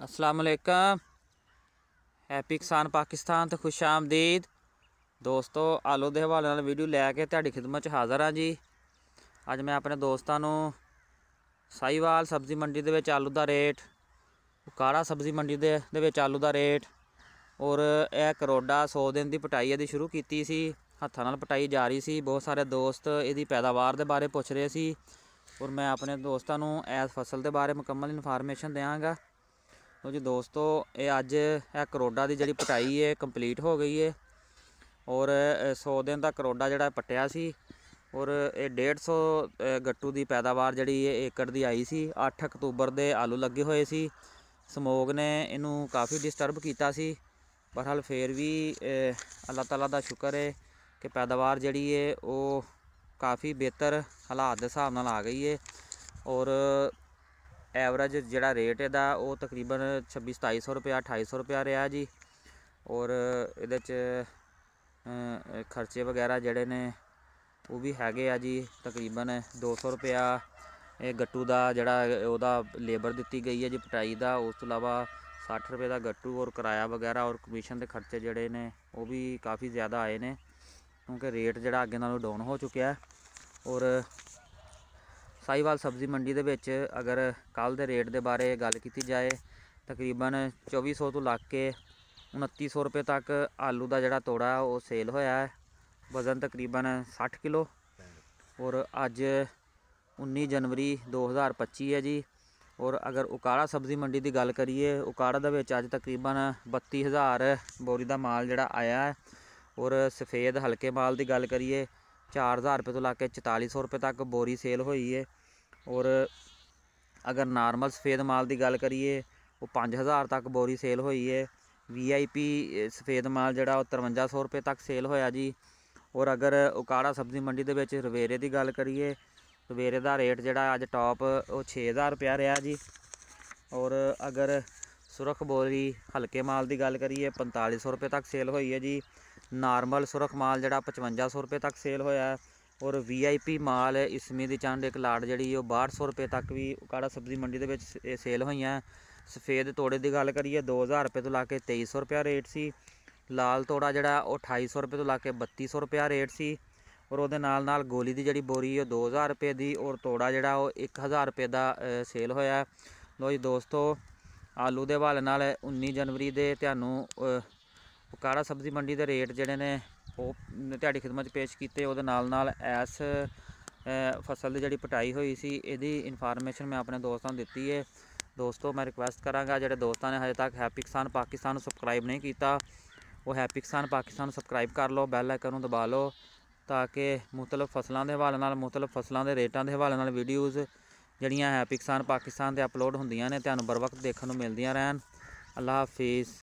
अस्सलाम वालेकुम। हैप्पी किसान पाकिस्तान तो खुश आमदीद दोस्तों। आलू के हवाले नाल वीडियो लैके तुहाडी खिदमत हाज़र हाँ जी। अज मैं अपने दोस्तों नूं साहीवाल सब्जी मंडी दे विच आलू का रेट, उकाड़ा सब्जी मंडी दे विच आलू का रेट और यह करोडा 100 दिन की पटाई इहदी शुरू की सी। हत्थां नाल पटाई जा रही सी। बहुत सारे दोस्त इहदी पैदावार के बारे पुछ रहे सी और मैं अपने दोस्तों नूं इस फसल के बारे मुकम्मल इन्फॉर्मेशन देंगा। तो जी दोस्तों, ये अज करोडा की जी पटाई है कंप्लीट हो गई है और 100 दिन का करोडा जोड़ा पट्टिया सी और ये 150 गट्टू की पैदावार जी एकड़ की आई सी। 8 अक्तूबर के आलू लगे हुए सी। समोग ने इनू काफ़ी डिस्टर्ब किया सी, पर हल फिर भी अल्लाह ताला का शुक्र है कि पैदावार जी है वो काफ़ी बेहतर हालात के हिसाब नाल आ गई है और एवरेज जोड़ा रेट इहदा वो तकरीबन 2600-2700 रुपया 2800 रुपया रहा जी। और इहदे खर्चे वगैरह जोड़े ने वो भी हैगे आ जी। तकरीबन 200 रुपया गट्टू का जोड़ा उहदा लेबर दी गई है जी पटाई का। उस तो इलावा 60 रुपये का गट्टू और किराया वगैरह और कमीशन के खर्चे जोड़े ने वो भी काफ़ी ज़्यादा आए ने, क्योंकि रेट जोड़ा अगे नालों डाउन हो चुका है। और साहीवाल सब्जी मंडी दे विच अगर कल के रेट के बारे गल की जाए, तकरीबन 2400 तो लग के 2900 रुपये तक आलू का जोड़ा तोड़ा वो सेल होया है। वज़न तकरीबन 60 किलो और अज 19 जनवरी 2025 है जी। और अगर उकाड़ा सब्जी मंडी की गल करिए, उकाड़ा दे विच अज तकरीबन 32,000 बोरी का माल जोड़ा आया है। और सफ़ेद हल्के माल की गल करिए 4,000 रुपये तो लग के 4400 रुपये तक बोरी सेल हुई है। और अगर नॉर्मल सफ़ेद माल की गल करिए वो 5,000 तक बोरी सेल हुई है। VIP सफ़ेद माल जोड़ा 5300 रुपये तक सेल होया जी। और अगर उकाड़ा सब्जी मंडी के विच रवेरे की गल करिए, रवेरे का रेट जोड़ा अज टॉप वो 6,000 रुपया रहा जी। और अगर सुरख बोरी हल्के माल की गल करिए 4500 रुपये तक सेल हुई है जी। नॉर्मल सुरख माल जोड़ा 5500 रुपये तक सेल होया है। और VIP माल इसमी दी चंड एक लाट जी 6200 रुपये तक भी उकाड़ा सब्जी मंडी के सेल हुई हैं। सफ़ेद तोड़े की गल करिए 2000 रुपये तो लग के 2300 रुपया रेट सी। लाल तोड़ा जोड़ा वो 2800 रुपये तो लग के 3200 रुपया रेट सी। और वो नाल गोली की जी बोरी 2000 रुपये की और तोड़ा जोड़ा वो 1000 रुपये का सेल होया। लो जी दोस्तों, आलू के हवाले नाल 19 जनवरी के तुहानू उकाड़ा सब्जी मंडी के रेट जोड़े ने वो तुहाडी खिदमत पेश किए। वो नाल इस फसल की जी पटाई हुई सी इहदी इन्फॉर्मेशन मैं अपने दोस्तों को दी है। दोस्तों मैं रिक्वेस्ट कराँगा जोड़े दोस्तों ने हजे तक हैप्पी किसान पाकिस्तान सबसक्राइब नहीं किया, वो हैप्पी किसान पाकिस्तान सबसक्राइब कर लो, बैल आइकन दबा लो, ताकि मुख्तलिफ फसलों के हवाले नाल मुख्तलिफ फसलों के रेटों के हवाले नाल वीडियोज़ जड़ियाँ हैप्पी किसान पाकिस्तान से अपलोड होंदियां ने तुहानू बर वक्त देखने को मिलदियां रहन। अल्लाह हाफिज़।